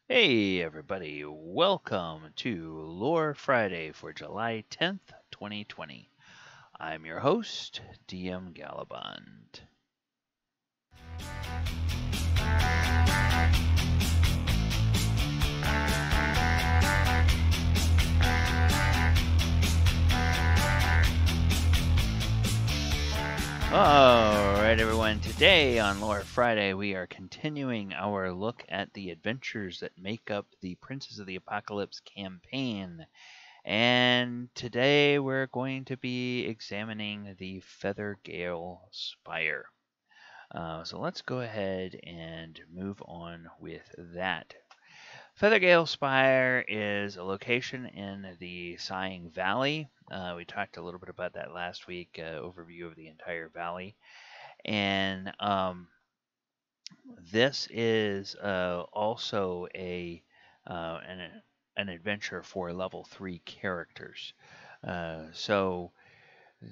Hey everybody, welcome to Lore Friday for July 10th, 2020. I'm your host, DM Galabond. Alright everyone, today on Lore Friday we are continuing our look at the adventures that make up the Princes of the Apocalypse campaign. And today we're going to be examining the Feathergale Spire. So let's go ahead and move on with that. Feathergale Spire is a location in the Sighing Valley. We talked a little bit about that last week, overview of the entire valley. And this is also an adventure for level 3 characters. So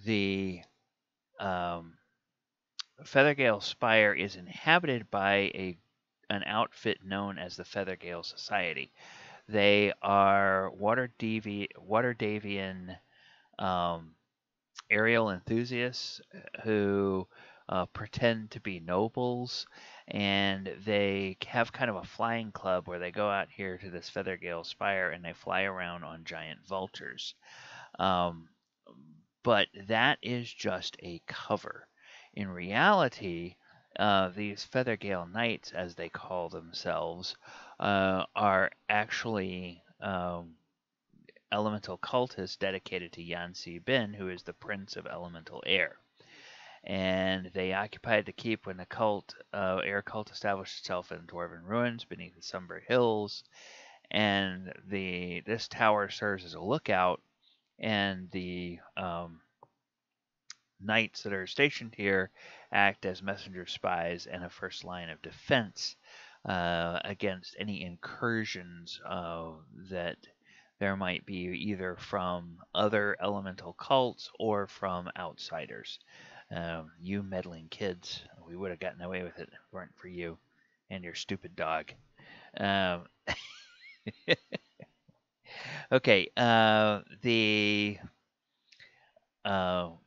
the Feathergale Spire is inhabited by an outfit known as the Feathergale Society. They are Water Davian aerial enthusiasts who pretend to be nobles, and they have kind of a flying club where they go out here to this Feathergale Spire and they fly around on giant vultures. But that is just a cover. In reality, these Feathergale Knights, as they call themselves, are actually elemental cultists dedicated to Yansi Bin, who is the Prince of Elemental Air. And they occupied the keep when the air cult established itself in dwarven ruins beneath the somber hills. And this tower serves as a lookout, and the knights that are stationed here act as messenger spies and a first line of defense against any incursions that there might be either from other elemental cults or from outsiders. You meddling kids, we would have gotten away with it if it weren't for you and your stupid dog. Okay, the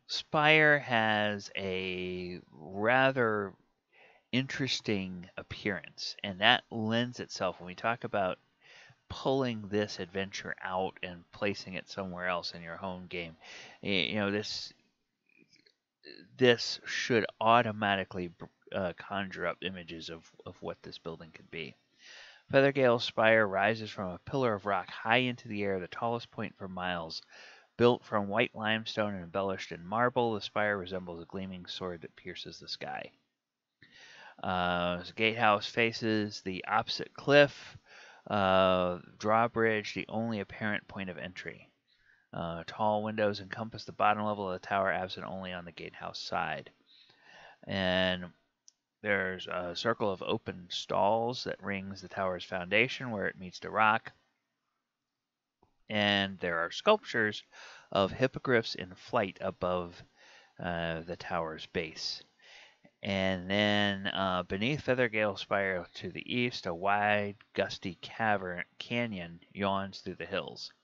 Spire has a rather interesting appearance, and that lends itself when we talk about pulling this adventure out and placing it somewhere else in your home game. This should automatically conjure up images of what this building could be. Feathergale Spire rises from a pillar of rock high into the air, the tallest point for miles. Built from white limestone and embellished in marble, the spire resembles a gleaming sword that pierces the sky. The gatehouse faces the opposite cliff, drawbridge, the only apparent point of entry. Tall windows encompass the bottom level of the tower, absent only on the gatehouse side. And there's a circle of open stalls that rings the tower's foundation where it meets the rock. And there are sculptures of hippogriffs in flight above the tower's base. And then beneath Feathergale Spire to the east, a wide, gusty canyon yawns through the hills.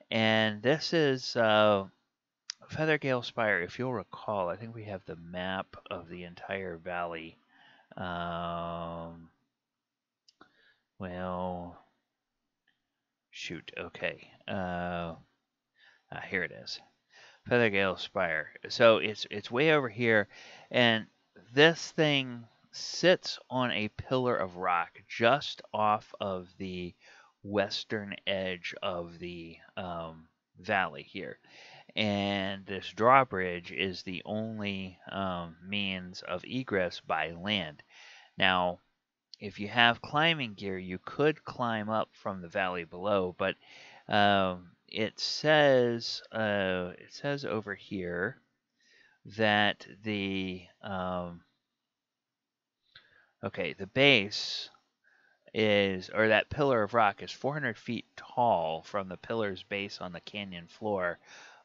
And this is Feathergale Spire. If you'll recall, I think we have the map of the entire valley. Well, shoot. Okay. Here it is. Feathergale Spire. So it's way over here, and this thing sits on a pillar of rock just off of the western edge of the valley here. And this drawbridge is the only means of egress by land. Now, if you have climbing gear, you could climb up from the valley below, but it says over here that the base is, or that pillar of rock is 400 feet tall from the pillar's base on the canyon floor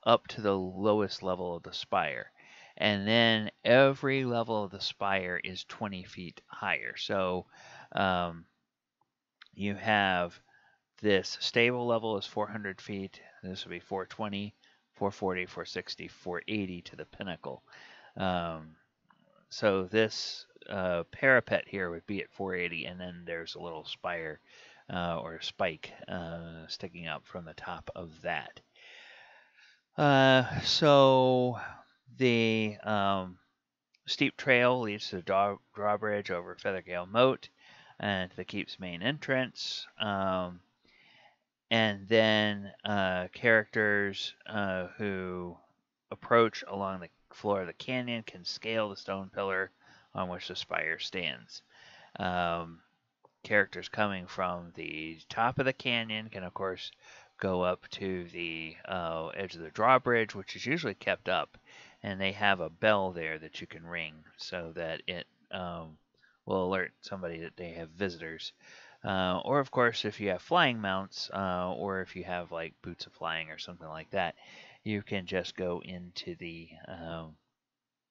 up to the lowest level of the spire. And then every level of the spire is 20 feet higher. So You have this stable level is 400 feet. This would be 420, 440, 460, 480 to the pinnacle. Um, so this parapet here would be at 480, and then there's a little spire or spike sticking up from the top of that. So the steep trail leads to the drawbridge over Feathergale Moat and to the keep's main entrance. And then characters who approach along the floor of the canyon can scale the stone pillar on which the spire stands. Characters coming from the top of the canyon can, of course, go up to the edge of the drawbridge, which is usually kept up, and they have a bell there that you can ring so that it will alert somebody that they have visitors. Or, of course, if you have flying mounts, or if you have like boots of flying or something like that, you can just go into the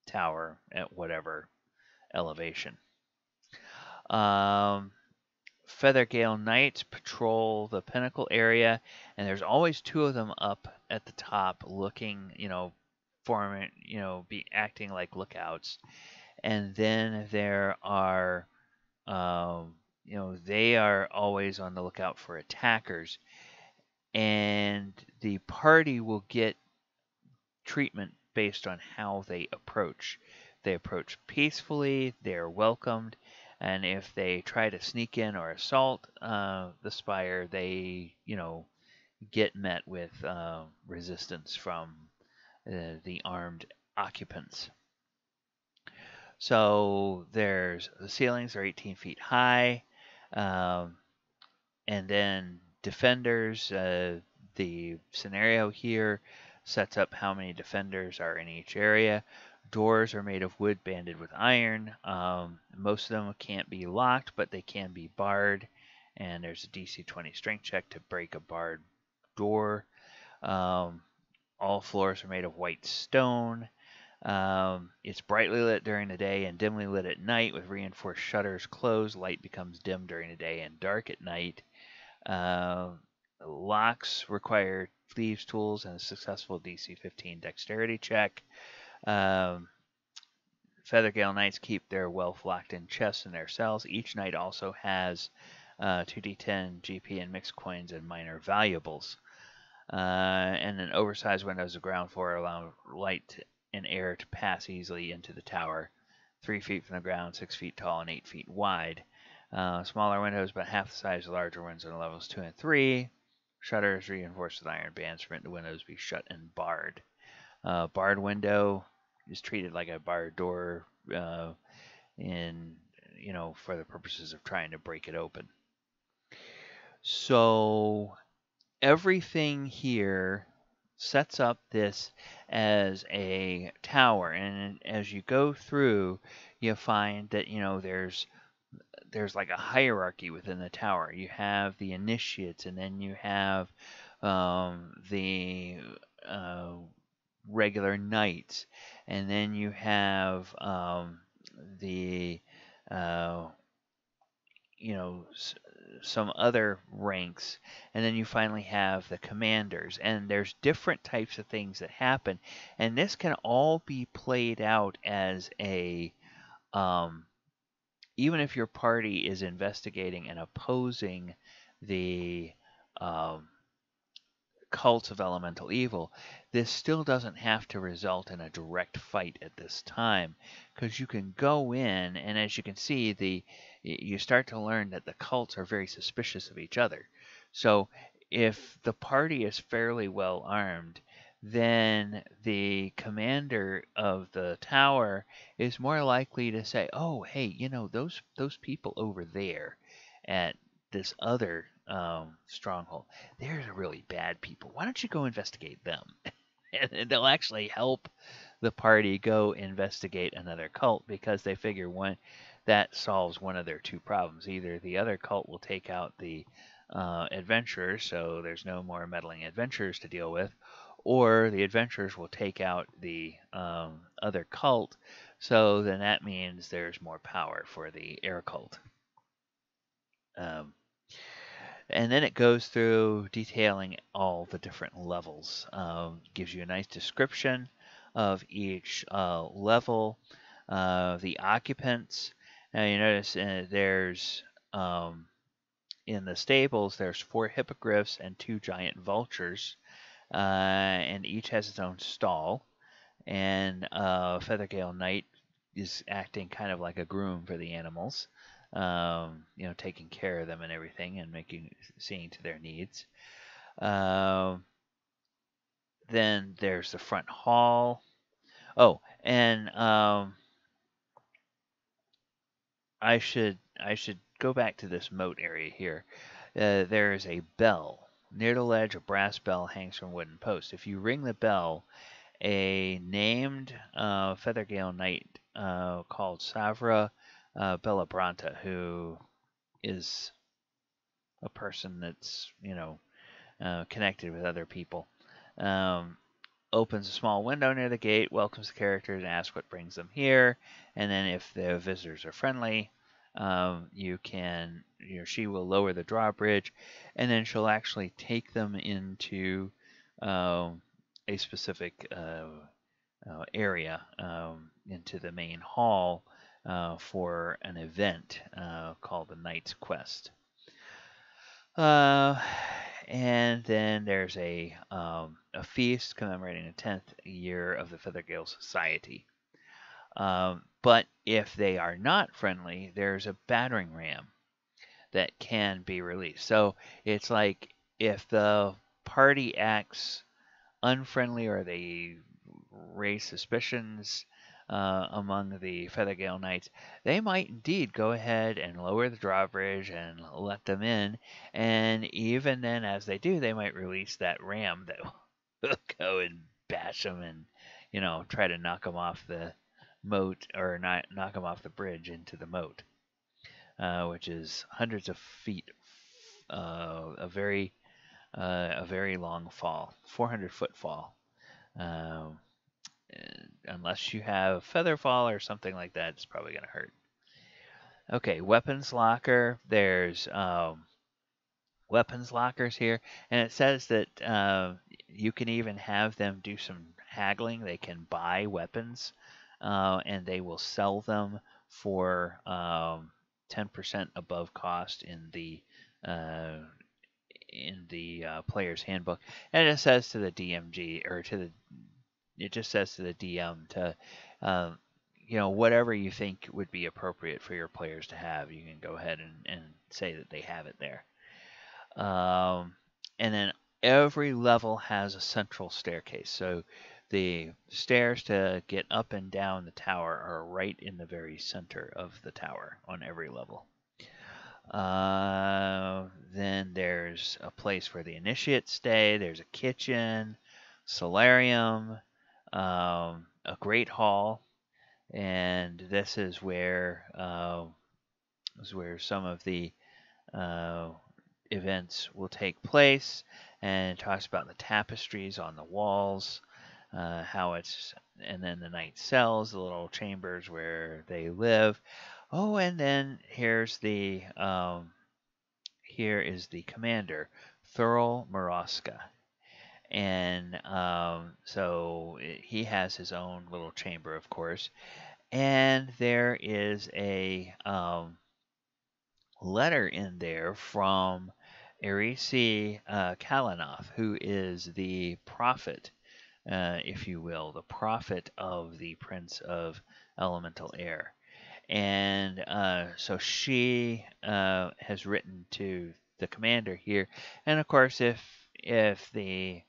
tower at whatever elevation. Feathergale Knights patrol the pinnacle area, and there's always two of them up at the top, looking, forming, be acting like lookouts. And then there are, they are always on the lookout for attackers, and the party will get treatment based on how they approach. They approach peacefully, they're welcomed, and if they try to sneak in or assault the spire, they, get met with resistance from the armed occupants. So the ceilings are 18 feet high, and then defenders. The scenario here sets up how many defenders are in each area. Doors are made of wood banded with iron. Most of them can't be locked, but they can be barred. And there's a DC 20 strength check to break a barred door. All floors are made of white stone. It's brightly lit during the day and dimly lit at night with reinforced shutters closed. Light becomes dim during the day and dark at night. Locks require thieves' tools and a successful DC 15 dexterity check. Feathergale Knights keep their wealth locked in chests in their cells. Each knight also has 2d10 GP and mixed coins and minor valuables. And then oversized windows of ground floor allow light and air to pass easily into the tower. 3 feet from the ground, 6 feet tall, and 8 feet wide. Smaller windows, about half the size of larger ones in levels 2 and 3. Shutters reinforced with iron bands prevent the windows be shut and barred. Barred window is treated like a barred door for the purposes of trying to break it open. So everything here sets up this as a tower, and as you go through, you find that there's like a hierarchy within the tower. You have the initiates, and then you have the regular knights, and then you have the some other ranks, and then you finally have the commanders, and there's different types of things that happen, and this can all be played out as a even if your party is investigating and opposing the cults of elemental evil, this still doesn't have to result in a direct fight at this time, because you can go in, and as you can see, you start to learn that the cults are very suspicious of each other. So if the party is fairly well armed, then the commander of the tower is more likely to say, "Oh, hey, those people over there at this other stronghold, they're really bad people. Why don't you go investigate them?" And they'll actually help the party go investigate another cult, because they figure that solves one of their two problems. Either the other cult will take out the adventurers, so there's no more meddling adventurers to deal with, or the adventurers will take out the other cult, so then that means there's more power for the air cult. And then it goes through detailing all the different levels. Gives you a nice description of each level, the occupants. Now you notice there's in the stables there's 4 hippogriffs and 2 giant vultures, and each has its own stall. And Feathergale Knight is acting kind of like a groom for the animals, taking care of them and everything, and seeing to their needs. Then there's the front hall. Oh, and I should go back to this moat area here. There is a bell near the ledge. A brass bell hangs from a wooden post. If you ring the bell, a named Feathergale Knight called Savra Bellabranta, who is a person that's connected with other people, opens a small window near the gate, welcomes the characters, and asks what brings them here. And then, if the visitors are friendly, she will lower the drawbridge, and then she'll actually take them into a specific area, into the main hall for an event called the Knight's Quest. And then there's a feast commemorating the 10th year of the Feathergale Society. But if they are not friendly, there's a battering ram that can be released. So it's like if the party acts unfriendly or they raise suspicions among the Feathergale Knights, they might indeed go ahead and lower the drawbridge and let them in. And even then, as they do, they might release that ram that will go and bash them and, try to knock them off the moat, or not knock them off the bridge into the moat, which is hundreds of feet, a very long fall, 400-foot fall. Unless you have feather fall or something like that, it's probably going to hurt. Okay, weapons locker. There's weapons lockers here, and it says that you can even have them do some haggling. They can buy weapons, and they will sell them for 10% above cost in the player's handbook. And it says to the DMG, or it just says to the DM to, whatever you think would be appropriate for your players to have, you can go ahead and say that they have it there. And then every level has a central staircase. So the stairs to get up and down the tower are right in the very center of the tower on every level. Then there's a place where the initiates stay. There's a kitchen, solarium, a great hall, and this is where some of the events will take place. And it talks about the tapestries on the walls, and then the night cells, the little chambers where they live. Oh, and then here is the commander, Thurl Moroska. And so he has his own little chamber, of course. And there is a letter in there from Erisi Kalanoth, who is the prophet, if you will, the prophet of the Prince of Elemental Air. And so she has written to the commander here. And of course, if the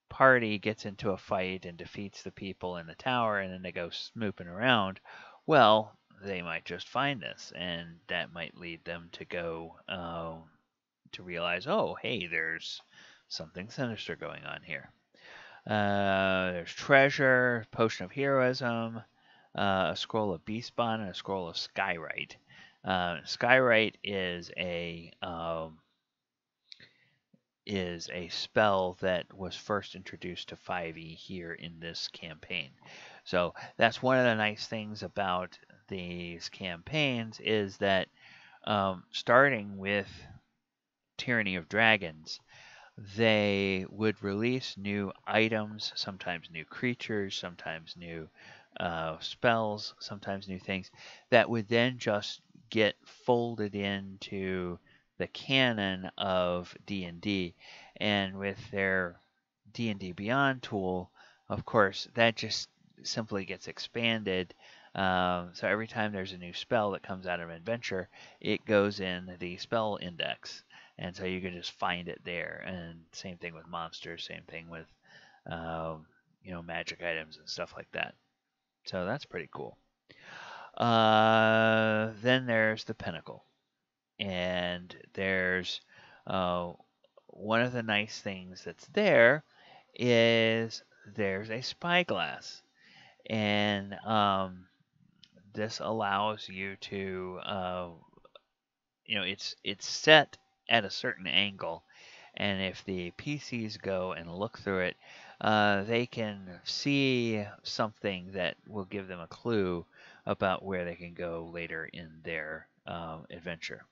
party gets into a fight and defeats the people in the tower, and then they go snooping around, well, they might just find this, and that might lead them to go to realize, oh, hey, there's something sinister going on here. There's treasure, potion of heroism, a scroll of Beastbond, and a scroll of Skywrite. Skywrite is a spell that was first introduced to 5e here in this campaign. So that's one of the nice things about these campaigns, is that starting with Tyranny of Dragons, they would release new items, sometimes new creatures, sometimes new spells, sometimes new things that would then just get folded into the canon of D&D. And with their D&D Beyond tool, of course, that just simply gets expanded. So every time there's a new spell that comes out of an adventure, it goes in the spell index. And so you can just find it there. And same thing with monsters, same thing with, magic items and stuff like that. So that's pretty cool. Then there's the Pinnacle. And there's one of the nice things that's there is there's a spyglass. And this allows you to, it's set at a certain angle, and if the PCs go and look through it, they can see something that will give them a clue about where they can go later in their adventure.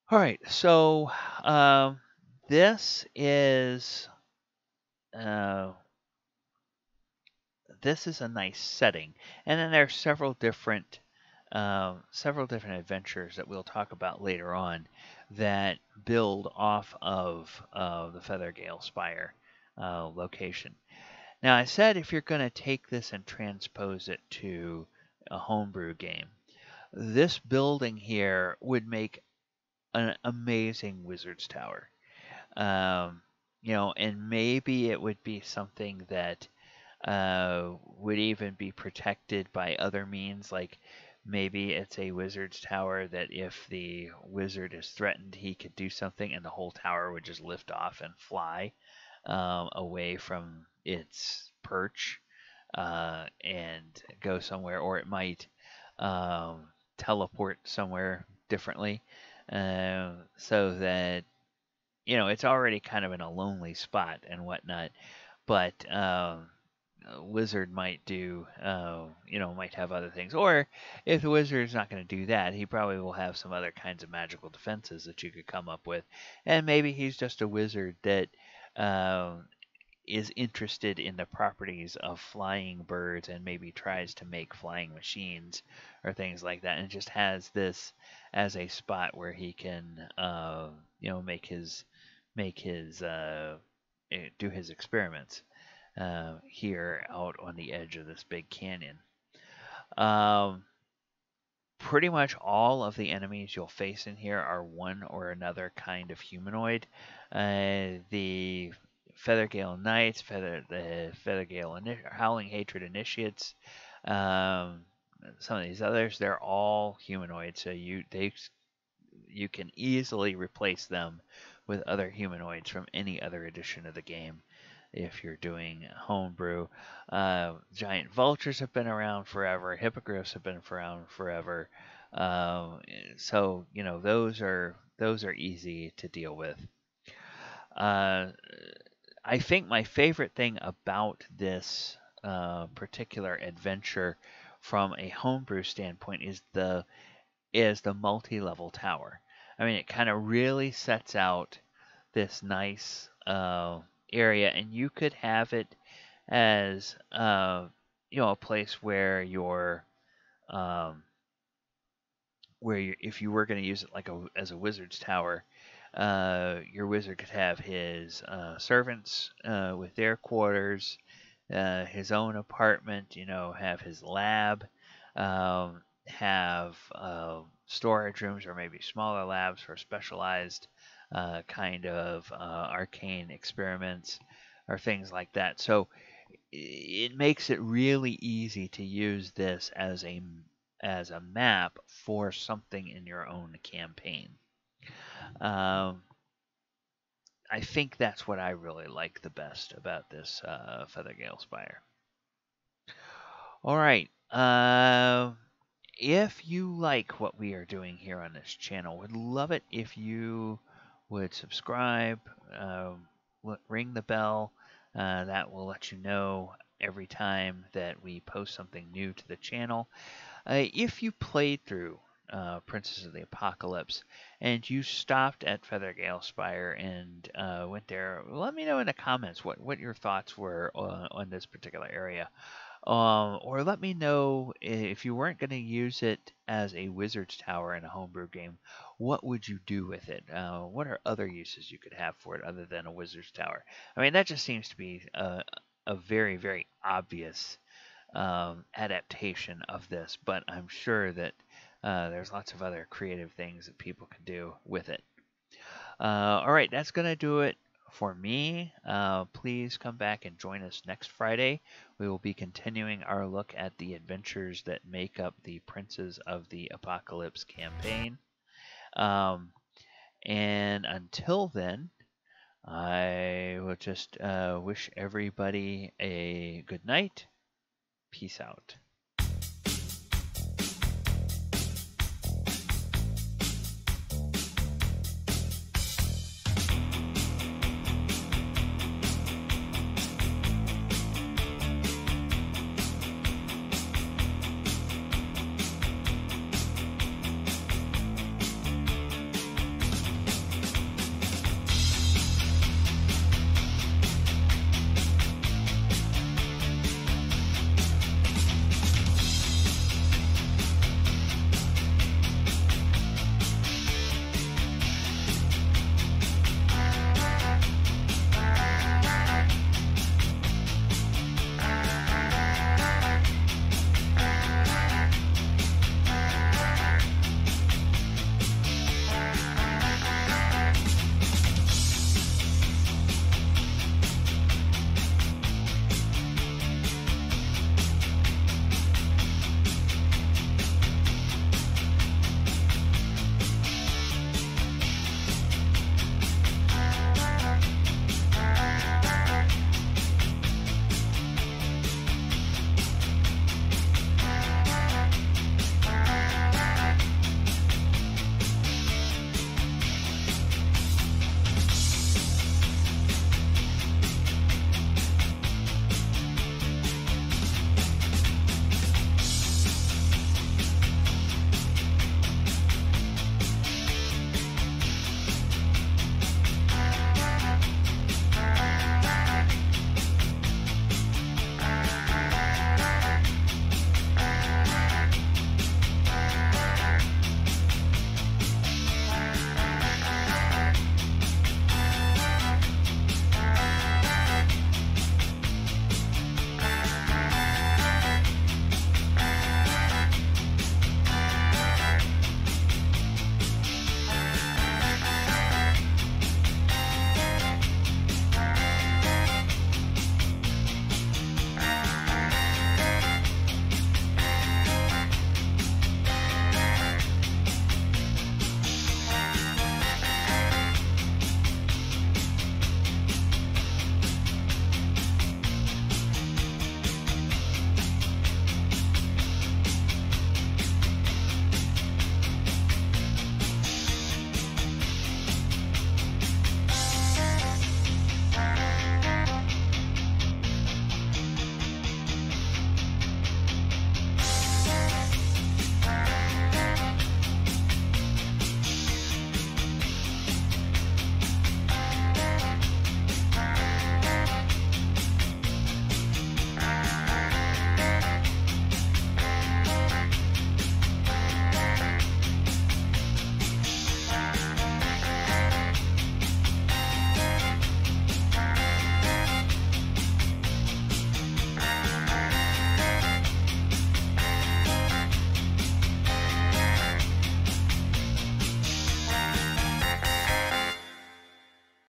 All right, so this is a nice setting, and then there are several different adventures that we'll talk about later on that build off of the Feathergale Spire location. Now, I said if you're going to take this and transpose it to a homebrew game, this building here would make an amazing wizard's tower. And maybe it would be something that would even be protected by other means, like maybe it's a wizard's tower that if the wizard is threatened, he could do something and the whole tower would just lift off and fly away from its perch and go somewhere, or it might teleport somewhere differently, so that it's already kind of in a lonely spot and whatnot, but wizard might do, might have other things. Or if the wizard's not going to do that, he probably will have some other kinds of magical defenses that you could come up with. And maybe he's just a wizard that is interested in the properties of flying birds and maybe tries to make flying machines or things like that, and just has this as a spot where he can, do his experiments here out on the edge of this big canyon. Pretty much all of the enemies you'll face in here are one or another kind of humanoid. The Feathergale Knights, the Feathergale Howling Hatred Initiates, some of these others, they're all humanoid, so you can easily replace them with other humanoids from any other edition of the game if you're doing homebrew. Giant vultures have been around forever. Hippogriffs have been around forever. So those are easy to deal with. I think my favorite thing about this particular adventure from a homebrew standpoint is the multi-level tower. I mean, it kind of really sets out this nice area, and you could have it as a place where if you were going to use it as a wizard's tower, your wizard could have his servants with their quarters, his own apartment, have his lab, have storage rooms or maybe smaller labs for specialized kind of arcane experiments or things like that. So it makes it really easy to use this as a map for something in your own campaign. I think that's what I really like the best about this Feathergale Spire. All right. If you like what we are doing here on this channel, would love it if you would subscribe, ring the bell. That will let you know every time that we post something new to the channel. If you played through Princess of the Apocalypse, and you stopped at Feathergale Spire and went there, let me know in the comments what your thoughts were on this particular area. Or let me know if you weren't going to use it as a wizard's tower in a homebrew game, what would you do with it? What are other uses you could have for it other than a wizard's tower? I mean, that just seems to be a very, very obvious adaptation of this, but I'm sure that there's lots of other creative things that people can do with it. All right, that's going to do it for me. Please come back and join us next Friday. We will be continuing our look at the adventures that make up the Princes of the Apocalypse campaign. And until then, I will just wish everybody a good night. Peace out.